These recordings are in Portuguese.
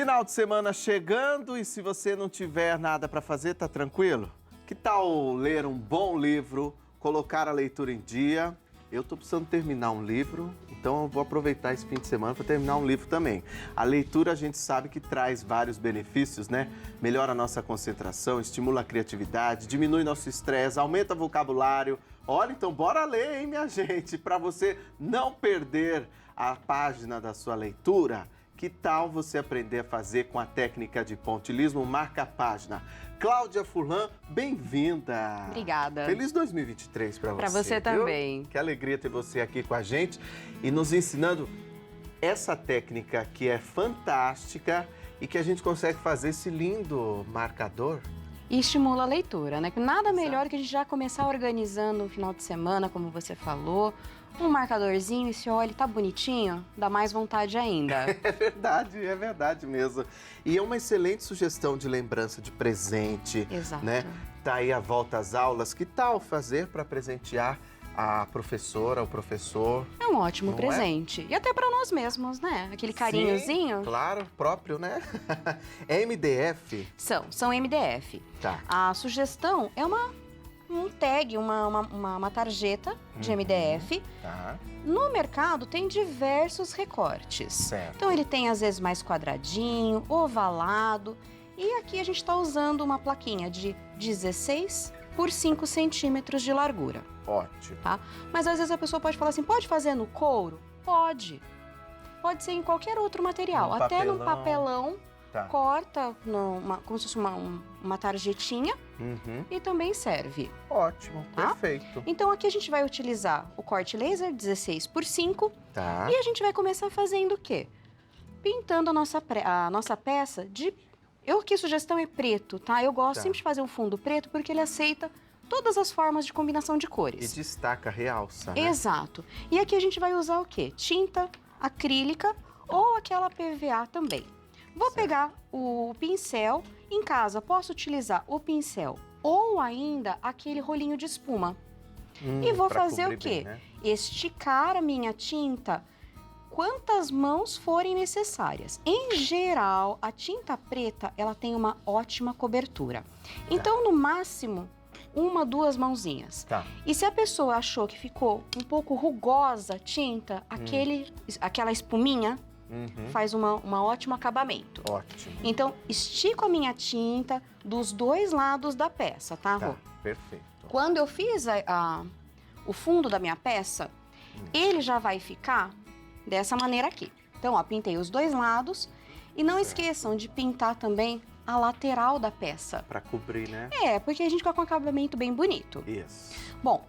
Final de semana chegando e se você não tiver nada para fazer, tá tranquilo? Que tal ler um bom livro, colocar a leitura em dia? Eu tô precisando terminar um livro, então eu vou aproveitar esse fim de semana para terminar um livro também. A leitura a gente sabe que traz vários benefícios, né? Melhora a nossa concentração, estimula a criatividade, diminui nosso estresse, aumenta o vocabulário. Olha, então bora ler, hein, minha gente? Para você não perder a página da sua leitura, que tal você aprender a fazer com a técnica de pontilhismo marca-página? Cláudia Furlan, bem-vinda! Obrigada. Feliz 2023 para você. Para você viu? também. Que alegria ter você aqui com a gente e nos ensinando essa técnica que é fantástica e que a gente consegue fazer esse lindo marcador. E estimula a leitura, né? Que nada melhor que a gente já começar organizando no final de semana, como você falou, um marcadorzinho e se olha, tá bonitinho, dá mais vontade ainda. É verdade mesmo. E é uma excelente sugestão de lembrança de presente. Exato. Né? Tá aí a volta às aulas. Que tal fazer para presentear a professora, o professor? É um ótimo Não presente. E até para nós mesmos, né? Aquele carinhozinho. Sim, claro, próprio, né? É MDF? São MDF. Tá. A sugestão é um tag, uma tarjeta de MDF. Tá. No mercado tem diversos recortes. Certo. Então ele tem às vezes mais quadradinho, ovalado. E aqui a gente está usando uma plaquinha de 16 por 5 centímetros de largura. Ótimo. Tá? Mas às vezes a pessoa pode falar assim, pode fazer no couro? Pode. Pode ser em qualquer outro material. No até no papelão. papelão, Tá. corta como se fosse uma tarjetinha Uhum. e também serve. Ótimo, Tá? perfeito. Então aqui a gente vai utilizar o corte laser 16 por 5 Tá. e a gente vai começar fazendo o quê? Pintando a nossa peça de... Que sugestão é preto, tá? Eu gosto Tá. sempre de fazer um fundo preto porque ele aceita todas as formas de combinação de E cores. destaca, realça, né? Exato. E aqui a gente vai usar o quê? Tinta acrílica ou aquela PVA também. Vou Certo. pegar o pincel. Em casa, posso utilizar o pincel ou ainda aquele rolinho de espuma. E vou pra fazer o cobrir quê? bem, né? Esticar a minha tinta quantas mãos forem necessárias. Em geral, a tinta preta, ela tem uma ótima cobertura. Então, no máximo, 1, 2 mãozinhas. Tá. E se a pessoa achou que ficou um pouco rugosa a tinta, aquela espuminha faz um ótimo acabamento. Ótimo. Então, estico a minha tinta dos 2 lados da peça, tá, Rô? Tá, perfeito. Quando eu fiz o fundo da minha peça, ele já vai ficar dessa maneira aqui. Então, ó, pintei os 2 lados e não esqueçam de pintar também a lateral da peça. Pra cobrir, né? Porque a gente fica com um acabamento bem bonito. Isso. Bom,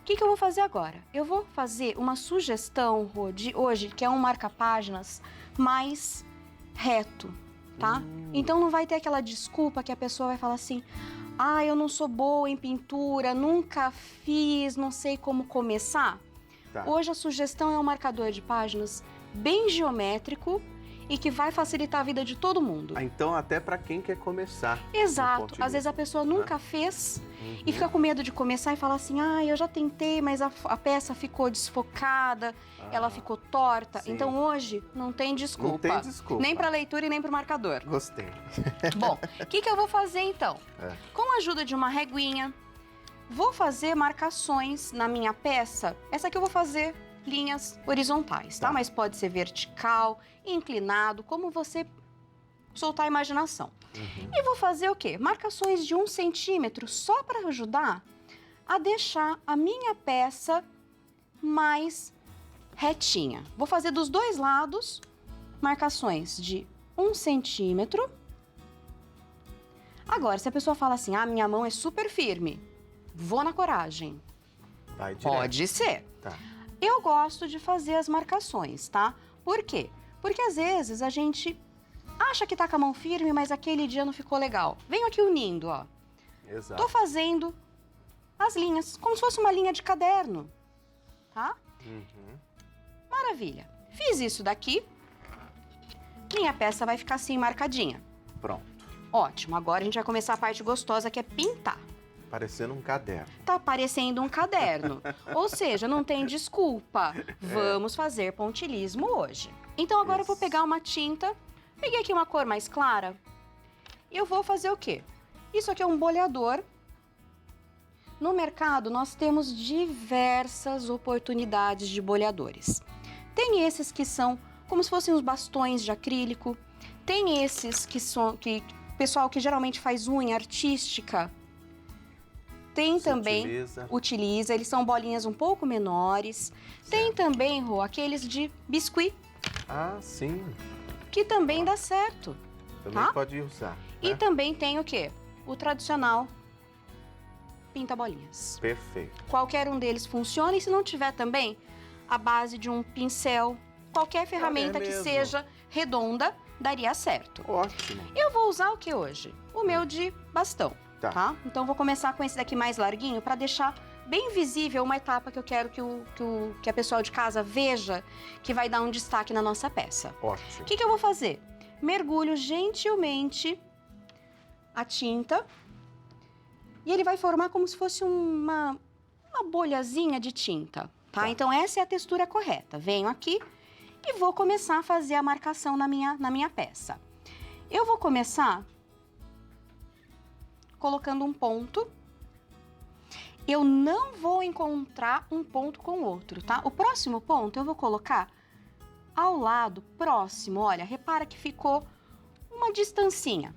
o que eu vou fazer agora? Eu vou fazer uma sugestão, Rô, de hoje, que é um marca-páginas mais reto, tá? Então não vai ter aquela desculpa que a pessoa vai falar assim, eu não sou boa em pintura, nunca fiz, não sei como começar. Tá. Hoje a sugestão é um marcador de páginas bem geométrico e que vai facilitar a vida de todo mundo. Então, até pra quem quer começar. no Exato. pontilhismo. Às vezes a pessoa nunca fez e fica com medo de começar e falar assim, eu já tentei, mas a peça ficou desfocada, ela ficou torta. Sim. Então hoje não tem desculpa. Não tem desculpa. Nem para leitura e nem para o marcador. Gostei. Bom, o que eu vou fazer então? Com a ajuda de uma reguinha, vou fazer marcações na minha peça. Essa aqui eu vou fazer linhas horizontais, tá? Tá. Mas pode ser vertical, inclinado, como você soltar a imaginação. E vou fazer o quê? Marcações de 1 centímetro, só para ajudar a deixar a minha peça mais retinha. Vou fazer dos 2 lados marcações de 1 centímetro. Agora, se a pessoa fala assim, minha mão é super firme, vou na coragem. Vai direto. Pode ser. Tá. Eu gosto de fazer as marcações, tá? Por quê? Porque às vezes a gente acha que tá com a mão firme, mas aquele dia não ficou legal. Venho aqui unindo, ó. Exato. Tô fazendo as linhas, como se fosse uma linha de caderno, tá? Maravilha. Fiz isso daqui. Minha peça vai ficar assim, marcadinha. Pronto. Ótimo. Agora a gente vai começar a parte gostosa, que é pintar. Parecendo um caderno. Tá parecendo um caderno. Ou seja, não tem desculpa. Vamos fazer pontilhismo hoje. Então agora eu vou pegar uma tinta Peguei aqui uma cor mais clara. Eu vou fazer o quê? Isso aqui é um boleador. No mercado, nós temos diversas oportunidades de boleadores. Tem esses que são como se fossem os bastões de acrílico. Tem esses que são... pessoal que geralmente faz unha artística. Tem também... Utiliza. Eles são bolinhas um pouco menores. Certo. Tem também, Rô, aqueles de biscuit. Ah, sim. Que também dá certo. Também tá? pode usar. E também tem o quê? O tradicional pinta-bolinhas. Perfeito. Qualquer um deles funciona e se não tiver também, a base de um pincel, qualquer ferramenta que seja redonda, daria certo. Ótimo. Eu vou usar o que hoje? O meu de bastão, tá? Então vou começar com esse daqui mais larguinho para deixar bem visível uma etapa que eu quero que a pessoa de casa veja, que vai dar um destaque na nossa peça. Ótimo. O que eu vou fazer? Mergulho gentilmente a tinta e ele vai formar como se fosse uma bolhazinha de tinta, tá? Então essa é a textura correta. Venho aqui e vou começar a fazer a marcação na minha peça. Eu vou começar colocando um ponto. Eu não vou encontrar um ponto com o outro, tá? O próximo ponto eu vou colocar ao lado próximo. Olha, repara que ficou uma distancinha.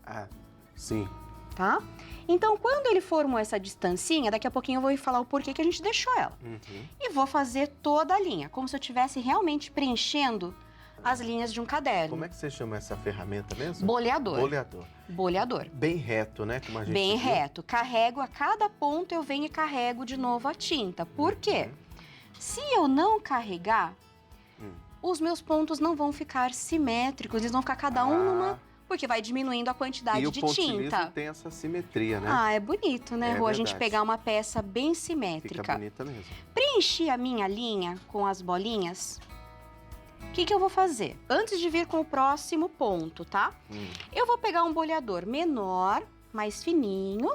Ah, sim. Tá? Então, quando ele formou essa distancinha, daqui a pouquinho eu vou falar o porquê que a gente deixou ela. E vou fazer toda a linha, como se eu estivesse realmente preenchendo as linhas de um caderno. Como é que você chama essa ferramenta mesmo? Boleador. Boleador. Boleador. Bem reto, né? Como a gente Bem viu. reto. Carrego a cada ponto, eu venho e carrego de novo a tinta. Por quê? Se eu não carregar, os meus pontos não vão ficar simétricos, eles vão ficar cada um numa... Porque vai diminuindo a quantidade de tinta. E o pontilhismo tem essa simetria, né? Ah, é bonito, né, Rô? A gente pegar uma peça bem Fica simétrica. bonita mesmo. Preenchi a minha linha com as bolinhas. O que eu vou fazer? Antes de vir com o próximo ponto, tá? Eu vou pegar um boleador menor, mais fininho.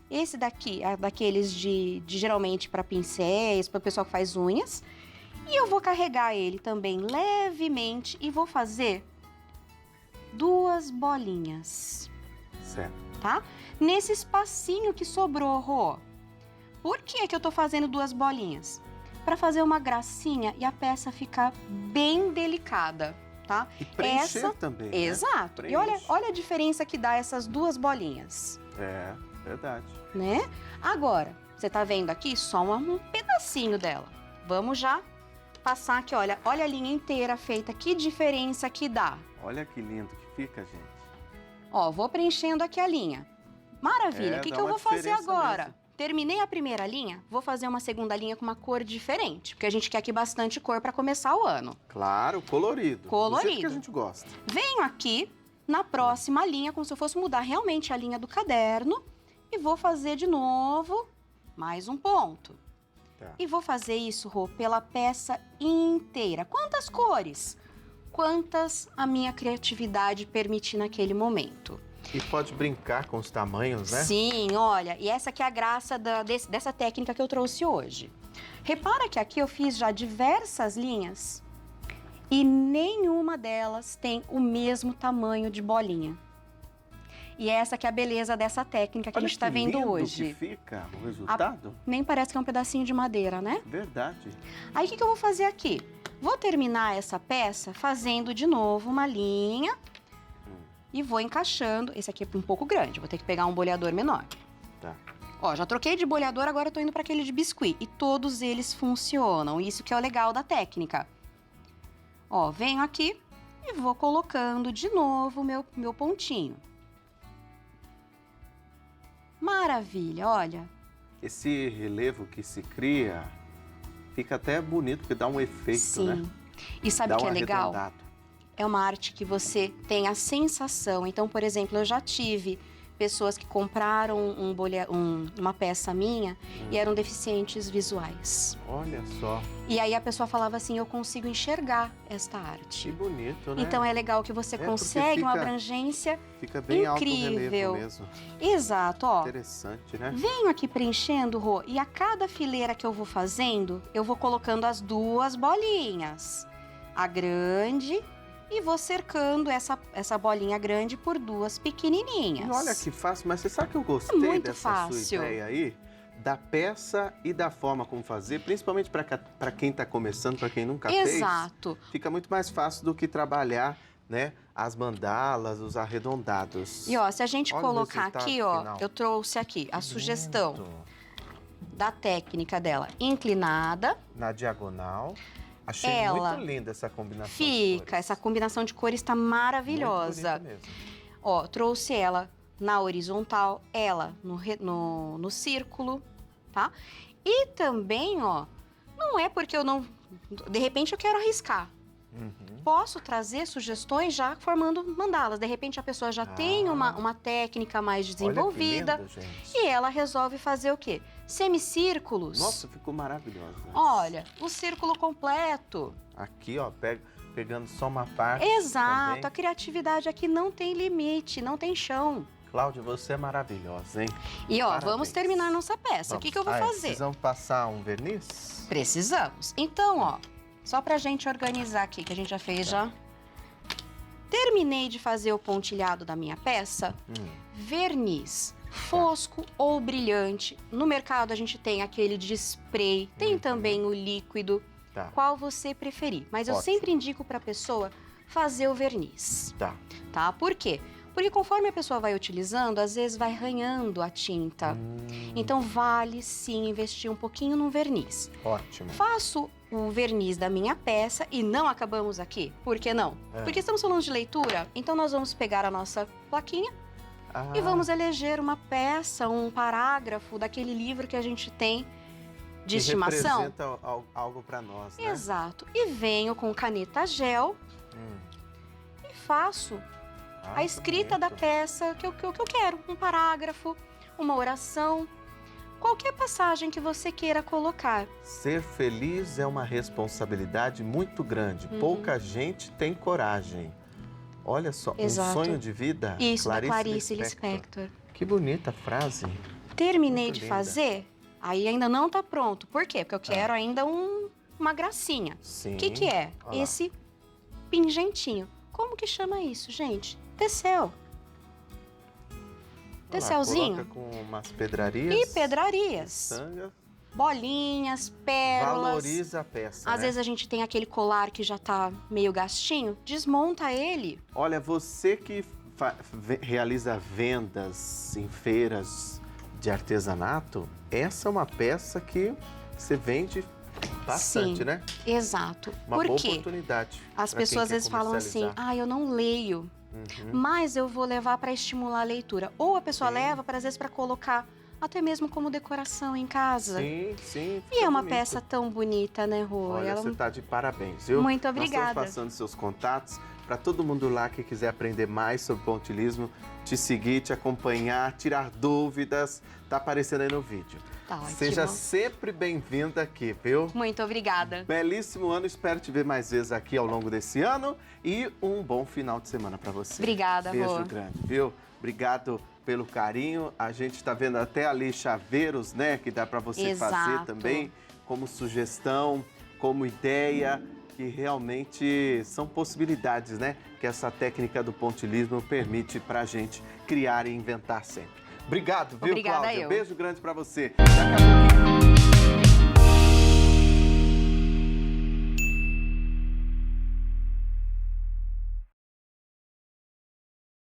Esse daqui é daqueles de geralmente para pincéis, para o pessoal que faz unhas. E eu vou carregar ele também levemente e vou fazer 2 bolinhas. Certo. Tá? Nesse espacinho que sobrou, Rô. Por que eu tô fazendo 2 bolinhas? Para fazer uma gracinha e a peça ficar bem delicada, tá? E preencher também, né? Exato. Preenche. E olha a diferença que dá essas 2 bolinhas. É, verdade. Né? Agora, você tá vendo aqui só um pedacinho dela. Vamos já passar aqui, olha a linha inteira feita. Que diferença que dá. Olha que lindo que fica, gente. Ó, vou preenchendo aqui a linha. Maravilha. O que eu vou fazer agora? Mesmo. Terminei a primeira linha, vou fazer uma segunda linha com uma cor diferente, porque a gente quer aqui bastante cor para começar o ano. Claro, colorido. Colorido. Do jeito que a gente gosta. Venho aqui na próxima linha, como se eu fosse mudar realmente a linha do caderno, e vou fazer de novo mais um ponto. Tá. E vou fazer isso, Rô, pela peça inteira. Quantas cores? Quantas a minha criatividade permitir naquele momento. E pode brincar com os tamanhos, né? Sim, olha, e essa aqui é a graça dessa técnica que eu trouxe hoje. Repara que aqui eu fiz já diversas linhas e nenhuma delas tem o mesmo tamanho de bolinha. E essa que é a beleza dessa técnica que a gente está vendo hoje. Que fica o resultado. Nem parece que é um pedacinho de madeira, né? Verdade. Aí o que eu vou fazer aqui? Vou terminar essa peça fazendo de novo uma linha. E vou encaixando. Esse aqui é um pouco grande, vou ter que pegar um boleador menor. Tá. Ó, já troquei de boleador, agora eu tô indo para aquele de biscuit. E todos eles funcionam, isso que é o legal da técnica. Ó, venho aqui e vou colocando de novo meu pontinho. Maravilha, olha. Esse relevo que se cria fica até bonito, porque dá um efeito, né? Sim. E sabe o que é legal? É uma arte que você tem a sensação. Então, por exemplo, eu já tive pessoas que compraram uma peça minha e eram deficientes visuais. Olha só. E aí a pessoa falava assim, eu consigo enxergar esta arte. Que bonito, né? Então é legal que você consegue uma abrangência fica bem incrível. Alto relevo mesmo. Exato, ó. Interessante, né? Venho aqui preenchendo, Rô, e a cada fileira que eu vou fazendo, eu vou colocando as 2 bolinhas. A grande e vou cercando essa bolinha grande por 2 pequenininhas. E olha que fácil, mas você sabe que eu gostei muito dessa fácil. sua ideia aí? Da peça e da forma como fazer, principalmente para quem está começando, para quem nunca Exato. fez. Fica muito mais fácil do que trabalhar, né, as mandalas, os arredondados. E ó, se a gente Olha o colocar resultado aqui, ó, final. eu trouxe aqui a sugestão Lindo. da técnica dela inclinada. Na diagonal. Achei Ela muito linda essa combinação de Fica, cores. essa combinação de cores está maravilhosa. Muito bonita mesmo. Ó, trouxe ela na horizontal, ela no círculo, tá? E também, ó, não é porque eu não... De repente eu quero arriscar. Uhum. Posso trazer sugestões já formando mandalas. De repente a pessoa já tem uma técnica mais desenvolvida. Olha que lindo, gente. E ela resolve fazer o quê? Semicírculos. Nossa, ficou maravilhosa. Olha, o círculo completo. Aqui, ó, pegando só uma parte. Exato, também. a criatividade aqui não tem limite, não tem chão. Cláudia, você é maravilhosa, hein? E ó, Parabéns. vamos terminar nossa peça. O que eu vou fazer? Precisamos passar um verniz? Precisamos. Então, ó, só pra gente organizar aqui, que a gente já fez já. Terminei de fazer o pontilhado da minha peça. Verniz fosco ou brilhante. No mercado a gente tem aquele de spray, tem também o líquido. Tá. Qual você preferir. Mas eu Ótimo. sempre indico pra pessoa fazer o verniz, Tá. tá? Por quê? Porque conforme a pessoa vai utilizando, às vezes vai arranhando a tinta. Então vale sim investir um pouquinho no verniz. Ótimo. Faço o verniz da minha peça e não acabamos aqui. Por que não? Porque estamos falando de leitura, então nós vamos pegar a nossa plaquinha e vamos eleger uma peça, um parágrafo daquele livro que a gente tem de estimação. Representa algo para nós, né? Exato. E venho com caneta gel e faço a escrita da peça que eu quero. Um parágrafo, uma oração, qualquer passagem que você queira colocar. Ser feliz é uma responsabilidade muito grande. Pouca gente tem coragem. Olha só, Exato. Um sonho de vida. Isso, da Clarice Lispector. Que bonita frase. Terminei Muito de linda. fazer, aí ainda não tá pronto. Por quê? Porque eu quero ainda uma gracinha. Sim. O que é? Olha lá. Esse pingentinho. Como que chama isso, gente? Tecel. Tecelzinho. Coloca com umas pedrarias. E pedrarias. Sanga. Bolinhas, pérolas. Valoriza a peça, Às né? vezes a gente tem aquele colar que já tá meio gastinho. Desmonta ele. Olha, você que realiza vendas em feiras de artesanato, essa é uma peça que você vende bastante, Sim, né? Exato. Uma Por boa quê? oportunidade. As pra quem pessoas às quer vezes falam assim, comercializar. eu não leio, mas eu vou levar para estimular a leitura. Ou a pessoa Sim. leva, às vezes, para colocar até mesmo como decoração em casa. Sim, sim. E fica é uma bonito. peça tão bonita, né, Rô? Olha, Ela... você tá de parabéns, viu? Muito Nós obrigada. estamos passando seus contatos para todo mundo lá que quiser aprender mais sobre pontilismo, te seguir, te acompanhar, tirar dúvidas. Tá aparecendo aí no vídeo. Tá ótimo. Seja sempre bem-vinda aqui, viu? Muito obrigada. Belíssimo ano, espero te ver mais vezes aqui ao longo desse ano e um bom final de semana para você. Obrigada, Beijo Rô. grande, viu? Obrigado pelo carinho. A gente está vendo até ali chaveiros, né, que dá para você fazer Exato. também, como sugestão, como ideia, que realmente são possibilidades, né, que essa técnica do pontilismo permite para a gente criar e inventar sempre. Obrigado, viu, Obrigada Cláudia? eu. Beijo grande para você. Daqui a pouquinho